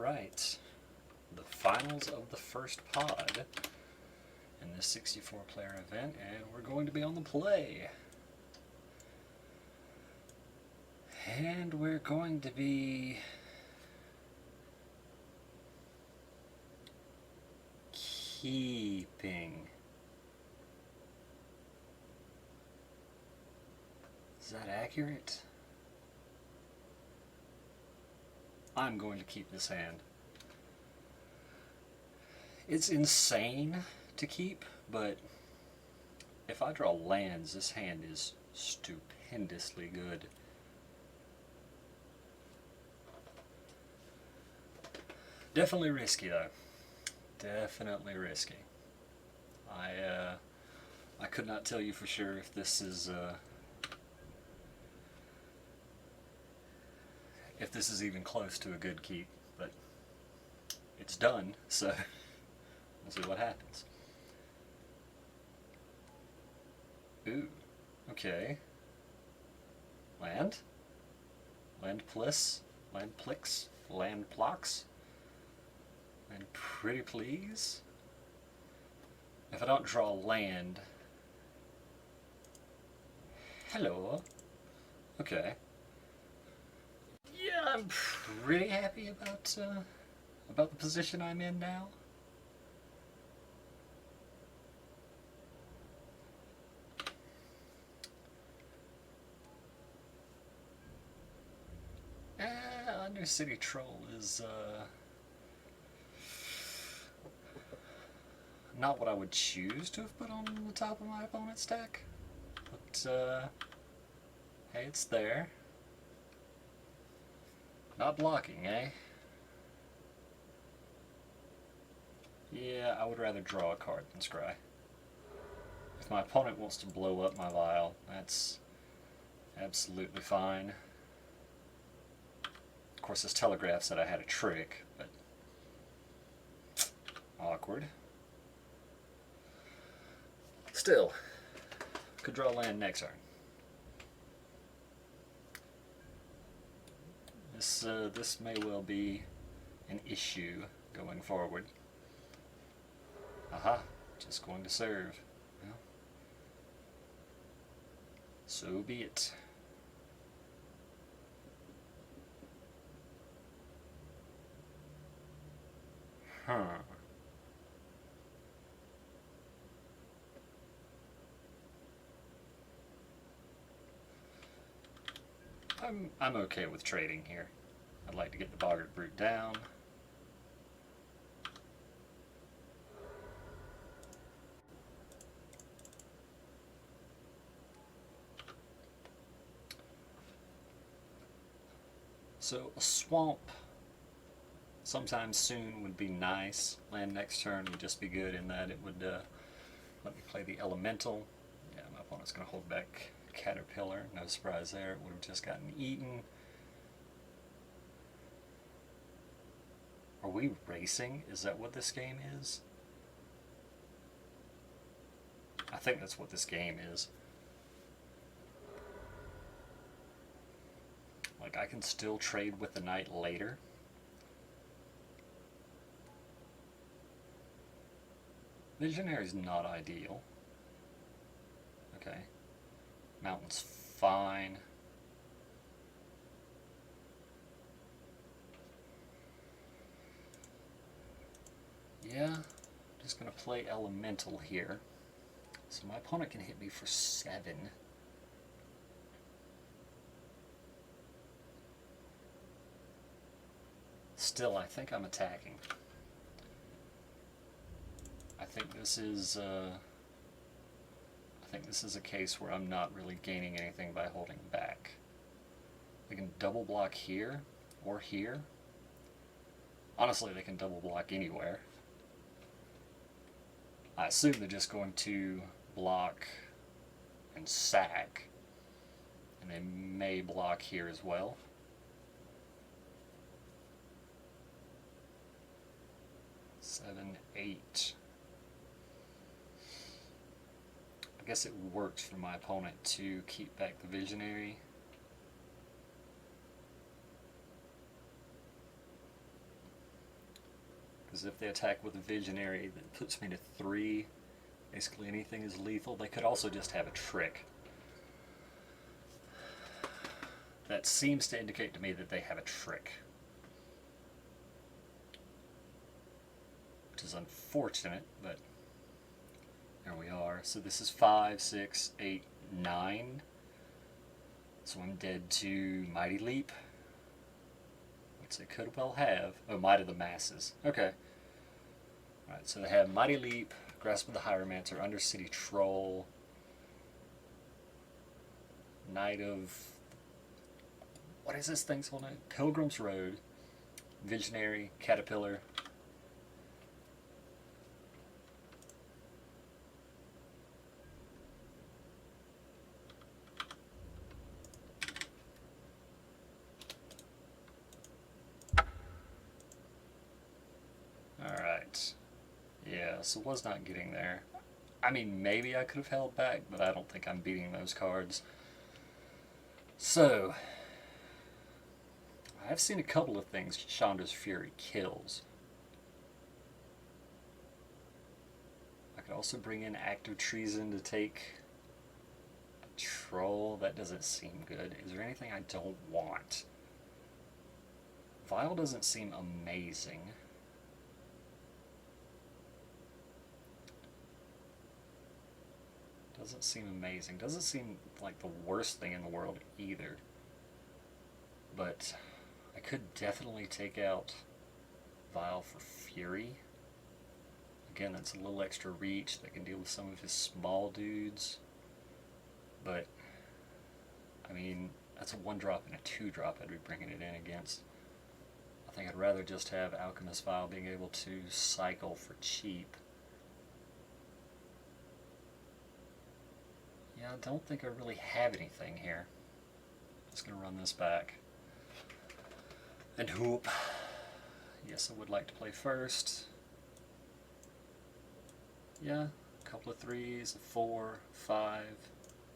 Alright, the finals of the first pod in this 64-player event, and we're going to be on the play. And we're going to be keeping. Is that accurate? I'm going to keep this hand. It's insane to keep, but if I draw lands, this hand is stupendously good. Definitely risky though. Definitely risky. I could not tell you for sure if this is even close to a good keep, but it's done, so we'll see what happens. Ooh, okay. Land? Land plus? Land plix? Land plocks? And pretty please. If I don't draw land. Hello. Okay. Yeah, I'm pretty happy about the position I'm in now. Undercity Troll is not what I would choose to have put on the top of my opponent's deck, but hey, it's there. Not blocking, eh? Yeah, I would rather draw a card than scry. If my opponent wants to blow up my vial, that's absolutely fine. Of course, this telegraph said I had a trick, but awkward. Still, could draw land next turn. This may well be an issue going forward. Aha, just going to serve. Well, so be it. Huh. I'm okay with trading here. I'd like to get the Boggart Brute down. So a swamp sometime soon would be nice. Land next turn would just be good in that it would let me play the Elemental. Yeah, my opponent's going to hold back Caterpillar. No surprise there. It would have just gotten eaten. Are we racing? Is that what this game is? I think that's what this game is. Like, I can still trade with the knight later. Visionary's not ideal. Okay. Mountain's fine. Yeah, just gonna play Elemental here. So my opponent can hit me for 7. Still, I think I'm attacking. I think this is a case where I'm not really gaining anything by holding back. They can double block here or here. Honestly, they can double block anywhere. I assume they're just going to block and sack, and they may block here as well. Seven, 8. I guess it works for my opponent to keep back the Visionary. Because if they attack with a Visionary, that puts me to 3. Basically anything is lethal. They could also just have a trick. That seems to indicate to me that they have a trick. Which is unfortunate, but there we are. So this is 5, 6, 8, 9. So I'm dead to Mighty Leap. Which they could well have. Oh, Might of the Masses. Okay. Alright, so they have Mighty Leap, Grasp of the Hieromancer, Undercity Troll, Knight of... what is this thing's whole name? Pilgrim's Road, Visionary, Caterpillar. Alright. Yeah, so was not getting there. I mean, maybe I could have held back, but I don't think I'm beating those cards. So, I've seen a couple of things Chandra's Fury kills. I could also bring in Active Treason to take a Troll. That doesn't seem good. Is there anything I don't want? Vial doesn't seem amazing. Doesn't seem amazing. Doesn't seem like the worst thing in the world either. But I could definitely take out Vial for Fury. Again, that's a little extra reach that can deal with some of his small dudes. But, I mean, that's a 1-drop and a 2-drop I'd be bringing it in against. I think I'd rather just have Alchemist Vial being able to cycle for cheap. Yeah, I don't think I really have anything here. Just going to run this back. And hoop. Yes, I would like to play first. Yeah, a couple of 3s, a 4, 5.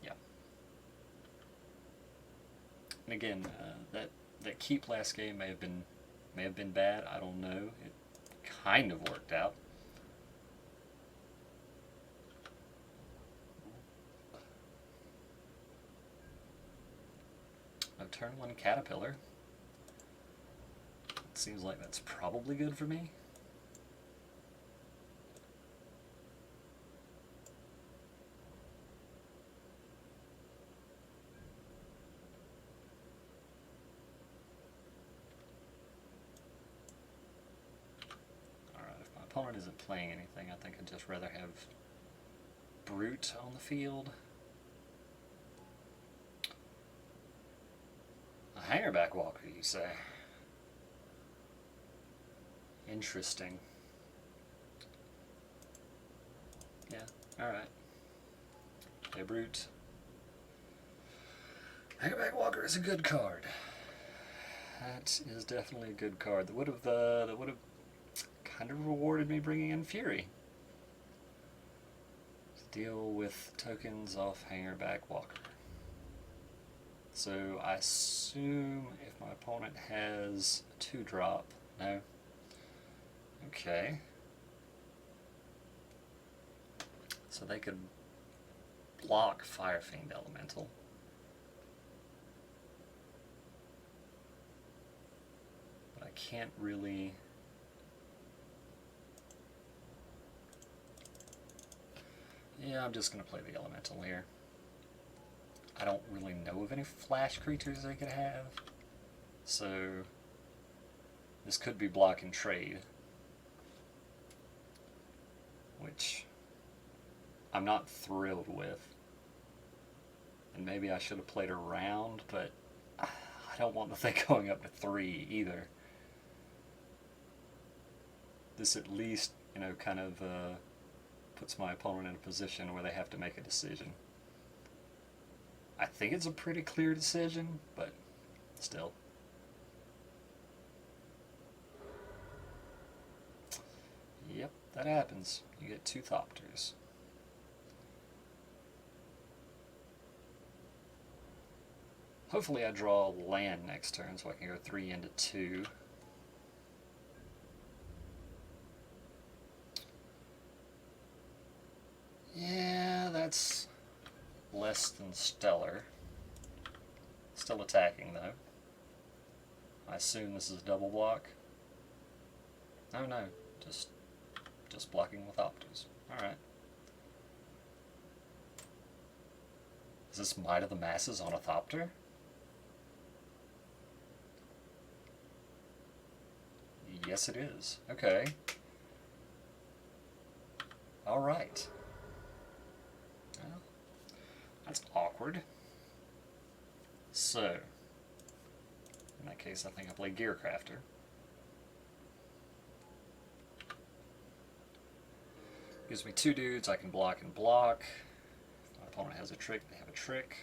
Yeah. And again, that keep last game may have been bad. I don't know. It kind of worked out. Turn 1 Caterpillar. It seems like that's probably good for me. Alright, if my opponent isn't playing anything, I think I'd just rather have Brute on the field. Hangerback Walker, you say? Interesting. Yeah, alright. Okay, Brute. Hangerback Walker is a good card. That is definitely a good card. That would have kind of rewarded me bringing in Fury. To deal with tokens off Hangerback Walker. So I assume if my opponent has a 2-drop, no? Okay. So they could block Firefiend Elemental. But I can't really... Yeah, I'm just going to play the Elemental here. I don't really know of any flash creatures they could have, so this could be block and trade, which I'm not thrilled with, and maybe I should have played around, but I don't want the thing going up to 3 either. This at least, kind of puts my opponent in a position where they have to make a decision. I think it's a pretty clear decision, but still. Yep, that happens. You get 2 Thopters. Hopefully I draw land next turn so I can go 3 into 2. that's less than stellar. Still attacking though. I assume this is a double block. Oh no, just blocking with Optus. Alright. Is this Might of the Masses on a Thopter? Yes it is. Okay. Alright. Well, that's awkward. So, in that case I think I play Gearcrafter. Gives me 2 dudes, I can block and block. If my opponent has a trick, they have a trick.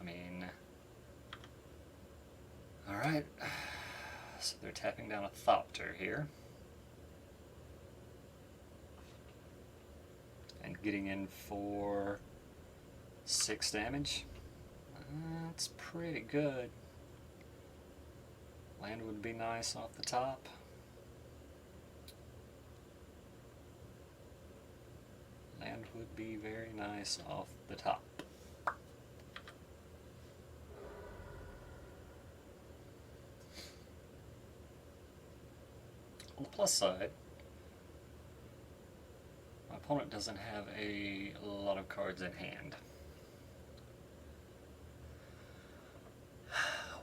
I mean... Alright, so they're tapping down a Thopter here. And getting in for 6 damage. That's pretty good. Land would be nice off the top. Land would be very nice off the top. On the plus side, my opponent doesn't have a lot of cards in hand.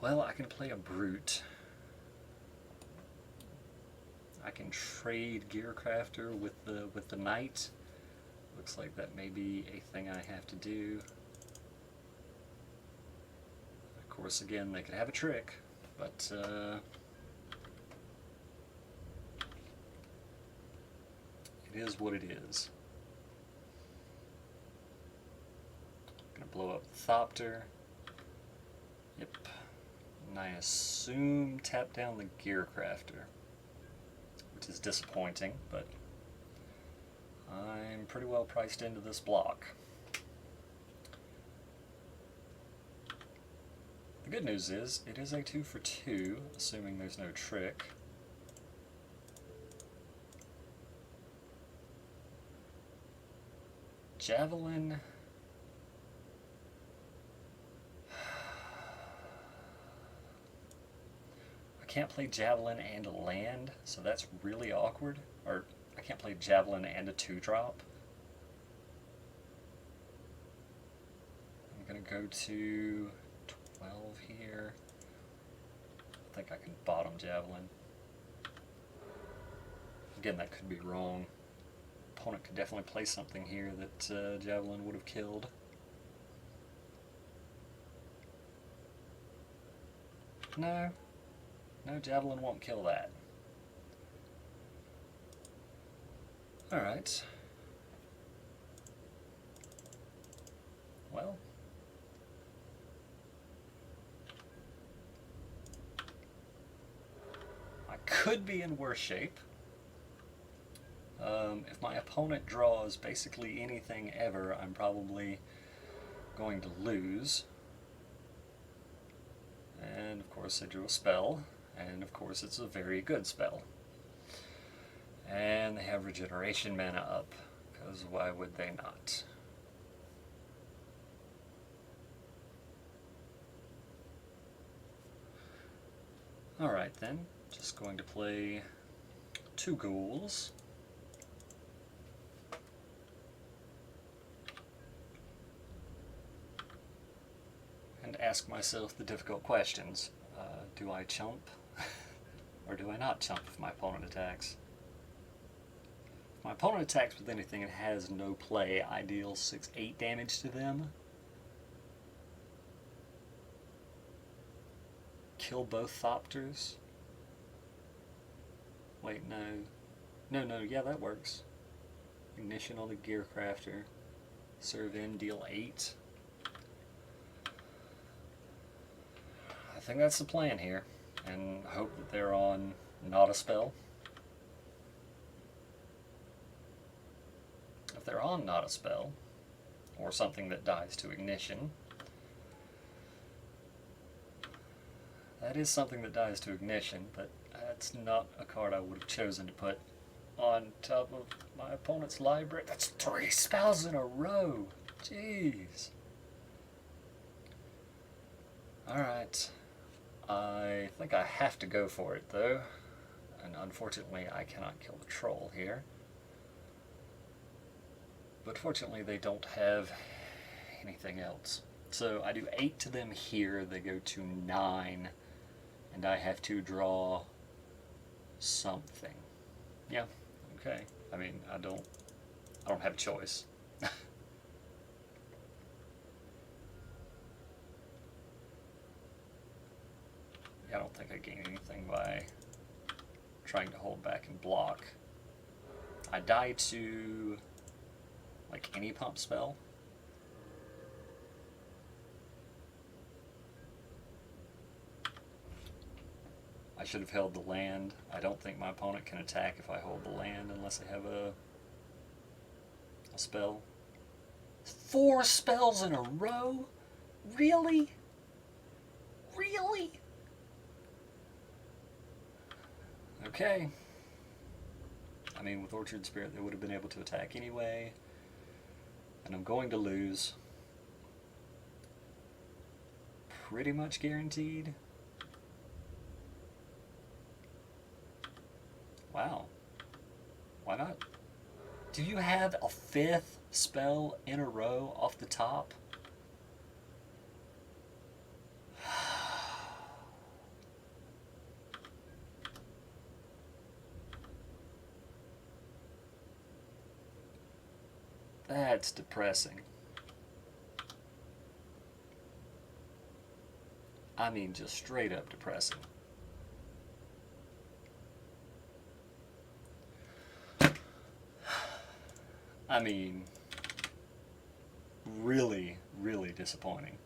Well, I can play a Brute. I can trade Gearcrafter with the Knight. Looks like that may be a thing I have to do. Of course, again, they could have a trick, but it is what it is. Gonna blow up the Thopter. Yep. And I assume tap down the Gearcrafter, which is disappointing, but I'm pretty well priced into this block. The good news is, it is a 2 for 2, assuming there's no trick. Javelin. I can't play Javelin and a land, so that's really awkward. Or I can't play Javelin and a 2-drop. I'm gonna go to 12 here. I think I can bottom Javelin. Again, that could be wrong. Opponent could definitely play something here that Javelin would have killed. No, Javelin won't kill that. Alright. Well. I could be in worse shape. If my opponent draws basically anything ever, I'm probably going to lose. And of course they drew a spell, and of course it's a very good spell. And they have regeneration mana up, because why would they not? Alright then, just going to play 2 ghouls. And ask myself the difficult questions. Do I chump? Or do I not chump if my opponent attacks? If my opponent attacks with anything and has no play, I deal 6-8 damage to them. Kill both Thopters. Wait, no, yeah, that works. Ignition on the Gearcrafter. Serve in, deal 8. I think that's the plan here, and hope that they're on not a spell. If they're on not a spell, or something that dies to ignition, that is something that dies to ignition, but that's not a card I would have chosen to put on top of my opponent's library. That's 3 spells in a row. Jeez. Alright. I think I have to go for it, though. And unfortunately, I cannot kill the troll here. But fortunately, they don't have anything else. So I do 8 to them here. They go to 9. And I have to draw something. Yeah, okay. I mean, I don't have a choice. I don't think I gain anything by trying to hold back and block. I die to like any pump spell. I should have held the land. I don't think my opponent can attack if I hold the land unless I have a spell. 4 spells in a row? Really? Really? Okay. I mean, with Orchard Spirit, they would have been able to attack anyway. And I'm going to lose. Pretty much guaranteed. Wow. Why not? Do you have a 5th spell in a row off the top? That's depressing. I mean, just straight up depressing. I mean, really, really disappointing.